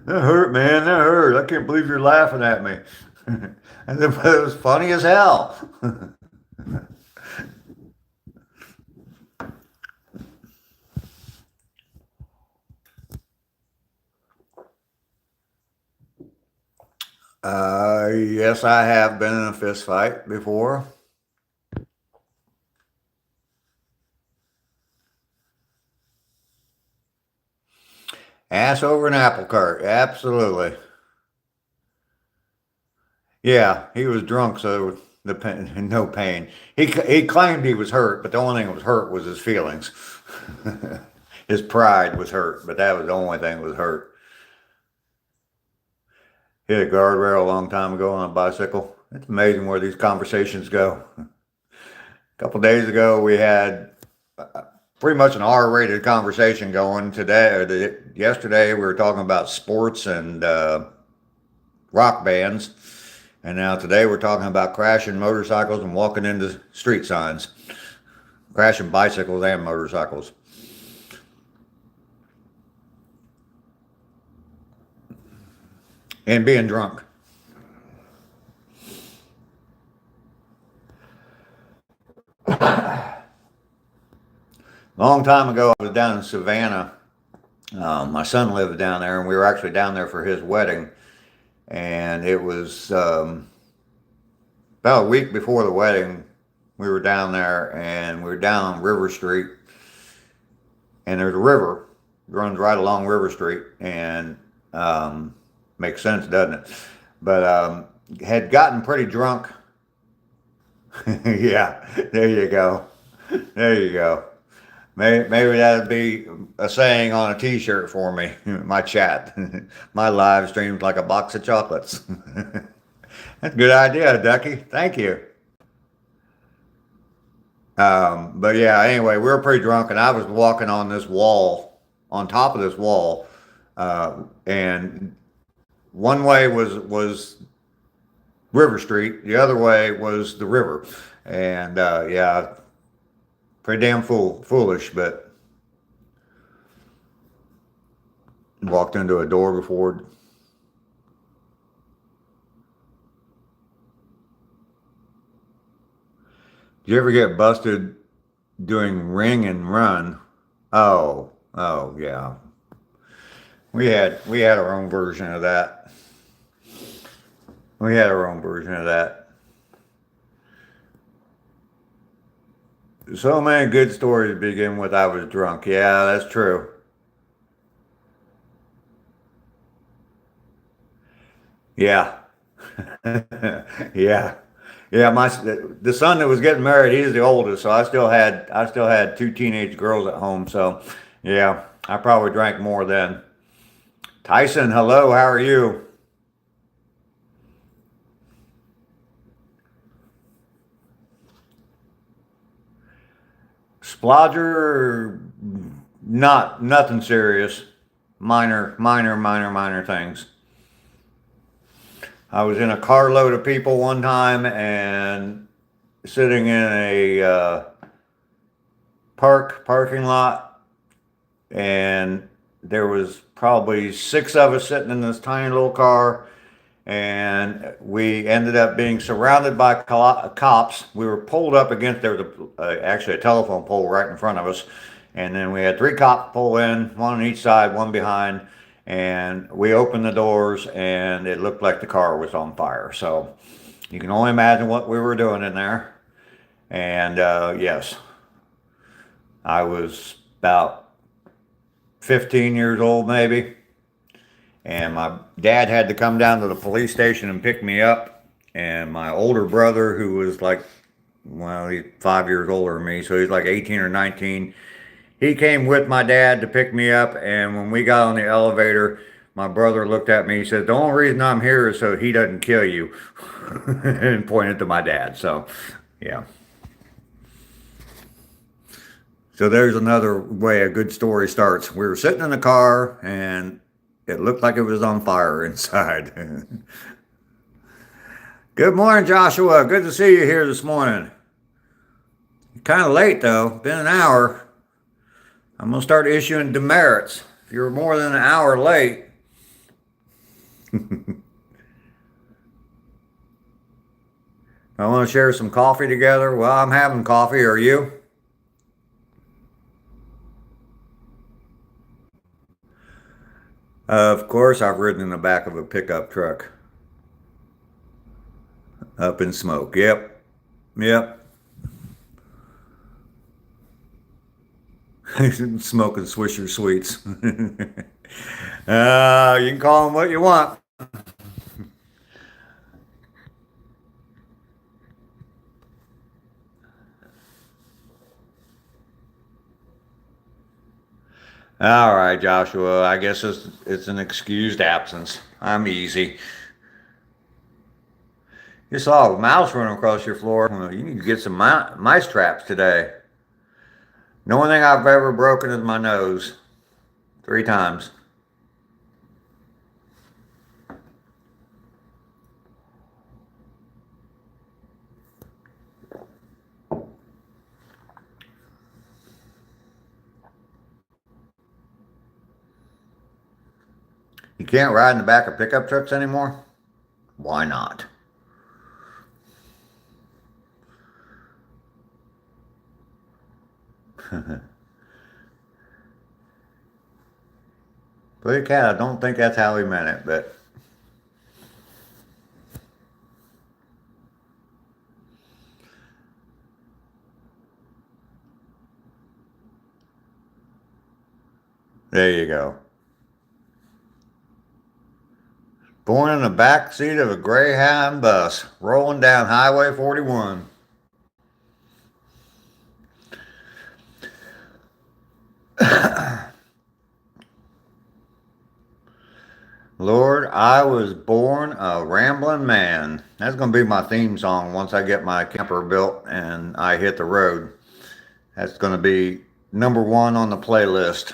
A: that hurt, man. That hurt. I can't believe you're laughing at me. And it was funny as hell. Yes, I have been in a fist fight before. Ass over an apple cart, absolutely. Yeah, he was drunk, so the pain, no pain. He claimed he was hurt, but the only thing that was hurt was his feelings. His pride was hurt, but that was the only thing that was hurt. Hit a guardrail a long time ago on a bicycle. It's amazing where these conversations go. A couple days ago, we had pretty much an R-rated conversation going. Yesterday, we were talking about sports and rock bands. And now today we're talking about crashing motorcycles and walking into street signs. Crashing bicycles and motorcycles. And being drunk. Long time ago, I was down in Savannah. My son lived down there, and we were actually down there for his wedding. And it was about a week before the wedding. We were down there, and we were down on River Street. And there's a river. It runs right along River Street. And makes sense, doesn't it? But had gotten pretty drunk. Yeah, there you go. There you go. Maybe that'd be a saying on a t-shirt for me. My chat. My live stream's like a box of chocolates. That's a good idea, Ducky. Thank you. But yeah, anyway, we were pretty drunk, and I was walking on this wall, on top of this wall, and one way was River Street, the other way was the river, and yeah, pretty damn foolish, but walked into a door before. Did you ever get busted doing ring and run? Oh, yeah. We had our own version of that. We had our own version of that. So many good stories to begin with. I was drunk. Yeah, that's true. Yeah. Yeah. Yeah, the son that was getting married, he's the oldest, so I still had two teenage girls at home, so yeah, I probably drank more then. Tyson, hello, how are you? Splodger, nothing serious. Minor things. I was in a carload of people one time and sitting in a parking lot, and there was probably 6 of us sitting in this tiny little car, and we ended up being surrounded by cops. We were pulled up against, there was actually a telephone pole right in front of us, and then we had 3 cops pull in, one on each side, one behind, and we opened the doors, and it looked like the car was on fire. So you can only imagine what we were doing in there. And yes, I was about 15 years old maybe, and my dad had to come down to the police station and pick me up, and my older brother, who was like, well, he's 5 years older than me, so he's like 18 or 19, he came with my dad to pick me up, and when we got on the elevator, my brother looked at me, he said, the only reason I'm here is so he doesn't kill you, and pointed to my dad. So yeah, so there's another way a good story starts. We were sitting in the car, and it looked like it was on fire inside. Good morning, Joshua. Good to see you here this morning. You're kind of late, though. Been an hour. I'm going to start issuing demerits. If you're more than an hour late. I want to share some coffee together. Well, I'm having coffee. Are you? Of course, I've ridden in the back of a pickup truck. Up in smoke. Yep. Yep. Smoking Swisher Sweets. You can call them what you want. All right, Joshua. I guess it's an excused absence. I'm easy. You saw a mouse running across your floor. Well, you need to get some mice traps today. The only thing I've ever broken is my nose. 3 times. You can't ride in the back of pickup trucks anymore? Why not? Play cat, I don't think that's how he meant it, but there you go. Born in the back seat of a Greyhound bus, rolling down Highway 41. Lord, I was born a rambling man. That's going to be my theme song once I get my camper built and I hit the road. That's going to be #1 on the playlist.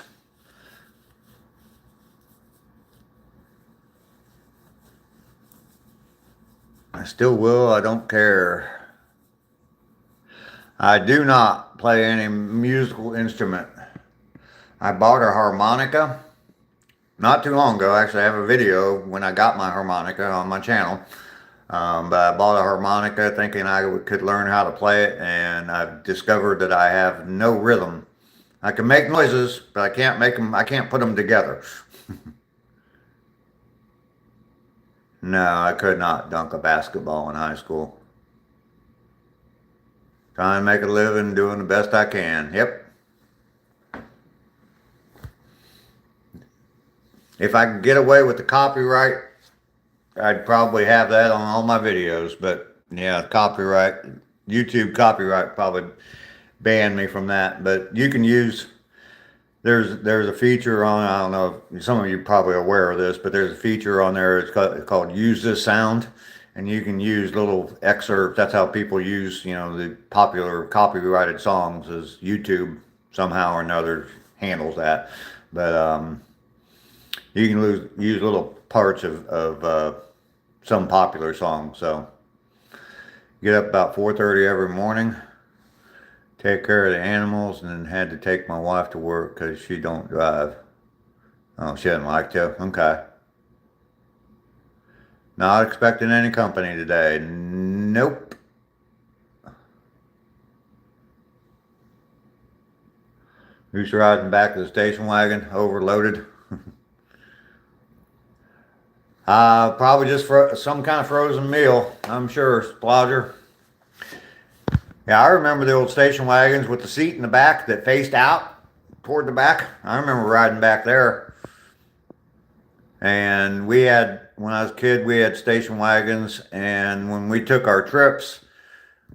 A: I still will, I don't care. I do not play any musical instrument. I bought a harmonica not too long ago. Actually, I have a video when I got my harmonica on my channel. But I bought a harmonica thinking I could learn how to play it, and I've discovered that I have no rhythm. I can make noises, but I can't make them. I can't put them together. No, I could not dunk a basketball in high school. Trying to make a living, doing the best I can. Yep. If I could get away with the copyright, I'd probably have that on all my videos. But yeah, copyright, YouTube copyright probably banned me from that. But you can use, there's a feature on, I don't know, if some of you are probably aware of this, but there's a feature on there, it's called Use This Sound. And you can use little excerpts. That's how people use, the popular copyrighted songs, as YouTube somehow or another handles that. But you can use little parts of some popular songs. So get up about 4:30 every morning, take care of the animals, and then had to take my wife to work because she don't drive. Oh, she doesn't like to. Okay. Not expecting any company today. Nope. Who's riding back of the station wagon, overloaded? Probably just for some kind of frozen meal, I'm sure, Splodger. Yeah, I remember the old station wagons with the seat in the back that faced out toward the back. I remember riding back there. And when I was a kid, we had station wagons. And when we took our trips,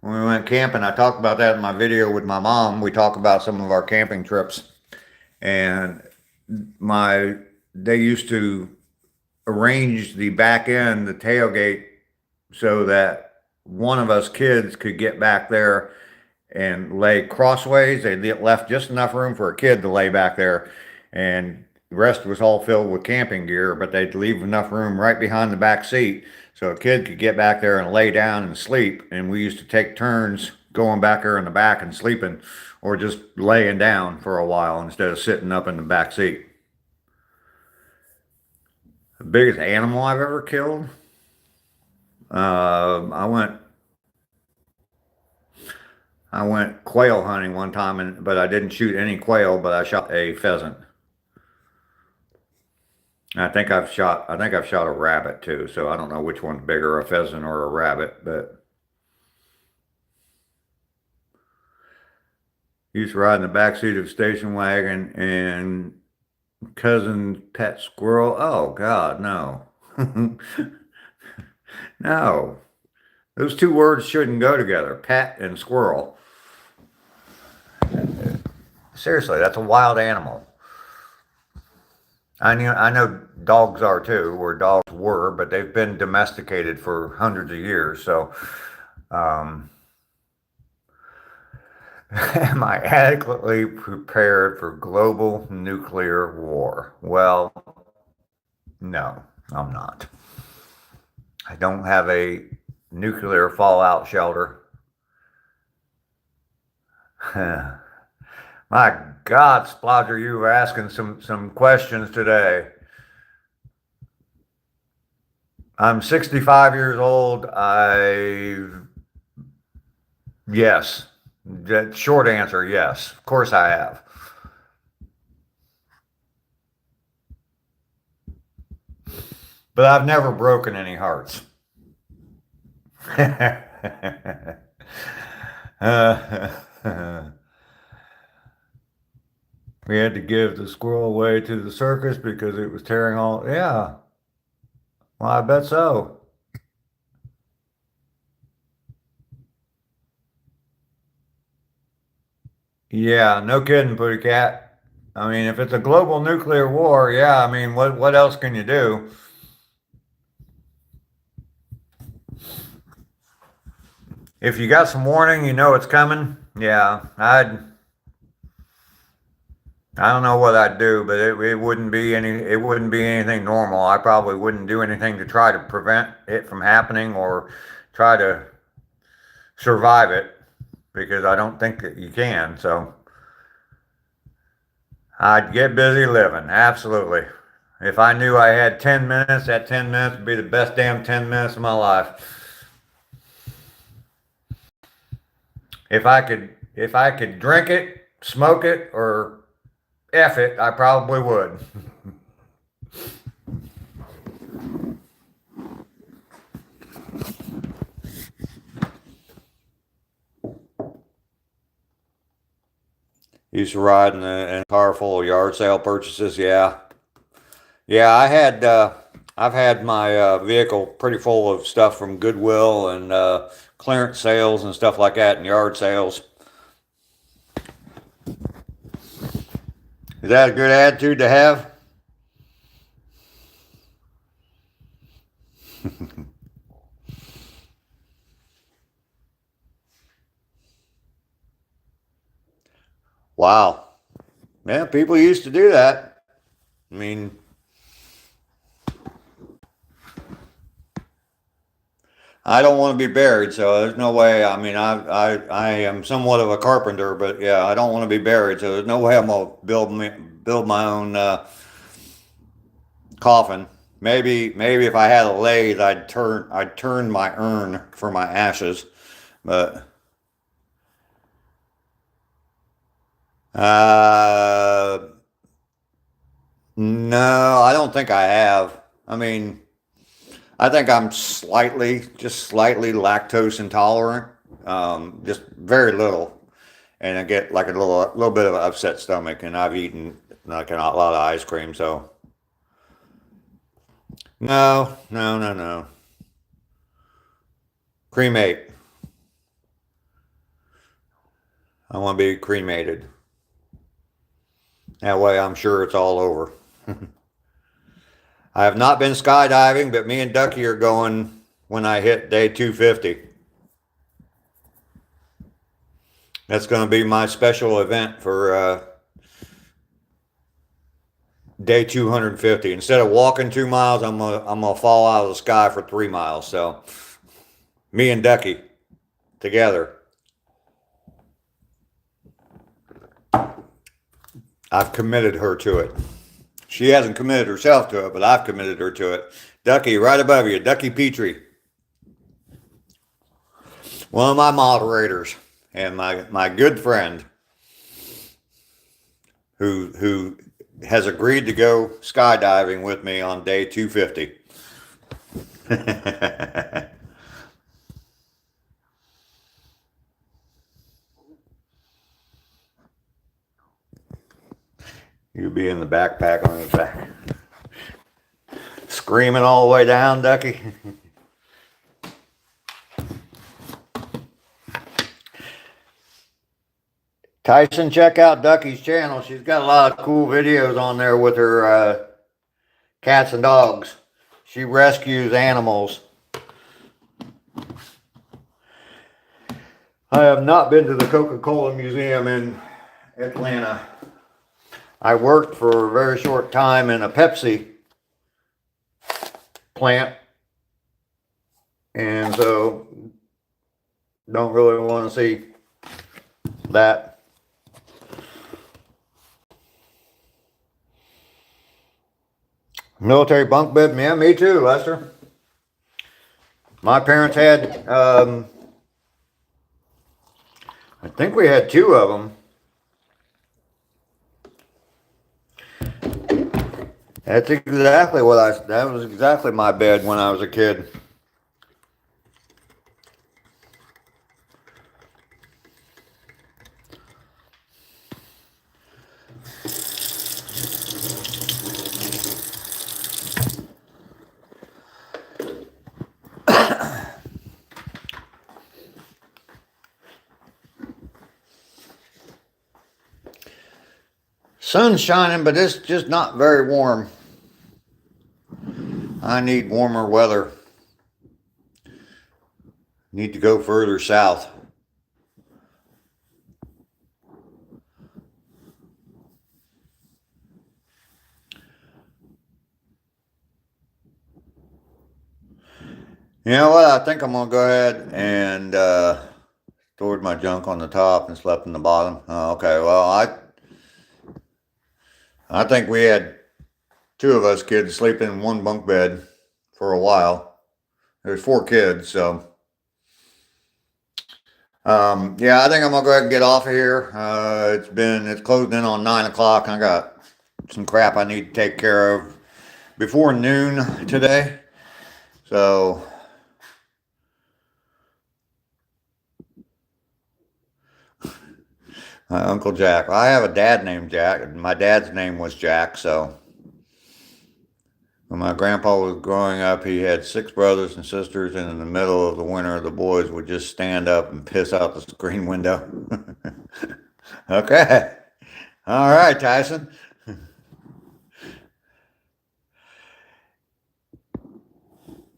A: when we went camping, I talked about that in my video with my mom. We talk about some of our camping trips. And they used to arrange the back end, the tailgate, so that one of us kids could get back there and lay crossways. They left just enough room for a kid to lay back there, and the rest was all filled with camping gear, but they'd leave enough room right behind the back seat so a kid could get back there and lay down and sleep. And we used to take turns going back there in the back and sleeping, or just laying down for a while instead of sitting up in the back seat. The biggest animal I've ever killed? I went quail hunting one time, but I didn't shoot any quail, but I shot a pheasant. I think I've shot a rabbit too, so I don't know which one's bigger, a pheasant or a rabbit, but used to ride in the back seat of a station wagon, and cousin's pet squirrel. Oh God, no. No. Those two words shouldn't go together, pet and squirrel. Seriously, that's a wild animal. I know dogs are too, or dogs were, but they've been domesticated for hundreds of years. So, um, am I adequately prepared for global nuclear war? Well, no, I'm not. I don't have a nuclear fallout shelter. My God, Splodger, you were asking some questions today. I'm 65 years old. Yes. Short answer, yes. Of course I have. But I've never broken any hearts. We had to give the squirrel away to the circus because it was tearing all. Yeah. Well, I bet so. Yeah, no kidding, Pootie Cat. I mean, if it's a global nuclear war, yeah, I mean, what else can you do? If you got some warning, you know it's coming. Yeah, I don't know what I'd do, but it wouldn't be anything normal. I probably wouldn't do anything to try to prevent it from happening or try to survive it because I don't think that you can. So I'd get busy living. Absolutely. If I knew I had 10 minutes, that 10 minutes would be the best damn 10 minutes of my life. If I could drink it, smoke it, or F it, I probably would. Used to ride in a car full of yard sale purchases. Yeah, yeah. I've had my vehicle pretty full of stuff from Goodwill and clearance sales and stuff like that, and yard sales. Is that a good attitude to have? Wow. Yeah, people used to do that. I mean, I don't want to be buried, so there's no way. I mean, I am somewhat of a carpenter, but yeah, I don't want to be buried, so there's no way I'm gonna build my own coffin. Maybe if I had a lathe, I'd turn my urn for my ashes, but uh, no, I don't think I have. I mean, I think I'm just slightly lactose intolerant, just very little, and I get like a little bit of an upset stomach, and I've eaten like a lot of ice cream, so no, no, no, no. Cremate. I want to be cremated. That way, I'm sure it's all over. I have not been skydiving, but me and Ducky are going when I hit day 250. That's going to be my special event for day 250. Instead of walking 2 miles, I'm gonna fall out of the sky for 3 miles. So me and Ducky together. I've committed her to it. She hasn't committed herself to it, but I've committed her to it. Ducky, right above you, Ducky Petrie, one of my moderators and my good friend who has agreed to go skydiving with me on day 250. You'll be in the backpack on the back, screaming all the way down, Ducky. Tyson, check out Ducky's channel. She's got a lot of cool videos on there with her cats and dogs. She rescues animals. I have not been to the Coca-Cola Museum in Atlanta. I worked for a very short time in a Pepsi plant, and so don't really want to see that. Military bunk bed, yeah, me too, Lester. My parents had, I think we had 2 of them. That's exactly what that was exactly my bed when I was a kid. Sun's shining, but it's just not very warm. I need warmer weather. Need to go further south. You know what? I think I'm gonna go ahead and stored my junk on the top and slept in the bottom. Oh, okay, well, I think we had 2 of us kids sleeping in one bunk bed for a while. There's 4 kids, so yeah, I think I'm gonna go ahead and get off of here. It's closing in on 9 o'clock. I got some crap I need to take care of before noon today. So my Uncle Jack. I have a dad named Jack. My dad's name was Jack, so when my grandpa was growing up, he had 6 brothers and sisters, and in the middle of the winter, the boys would just stand up and piss out the screen window. Okay. All right, Tyson.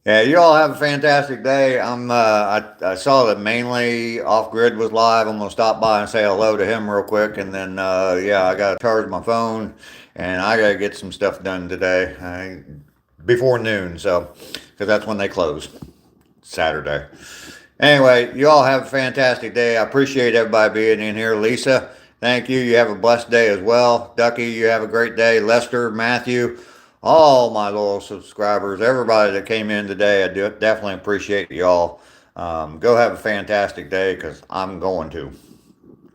A: Yeah, you all have a fantastic day. I saw that mainly Off Grid was live. I'm gonna stop by and say hello to him real quick, and then yeah, I gotta charge my phone, and I gotta get some stuff done today before noon. So, because that's when they close, Saturday. Anyway, you all have a fantastic day. I appreciate everybody being in here. Lisa, thank you. You have a blessed day as well. Ducky, you have a great day. Lester, Matthew, all my loyal subscribers, everybody that came in today, I do definitely appreciate y'all. Go have a fantastic day, because I'm going to.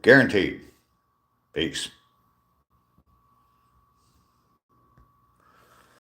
A: Guaranteed. Peace.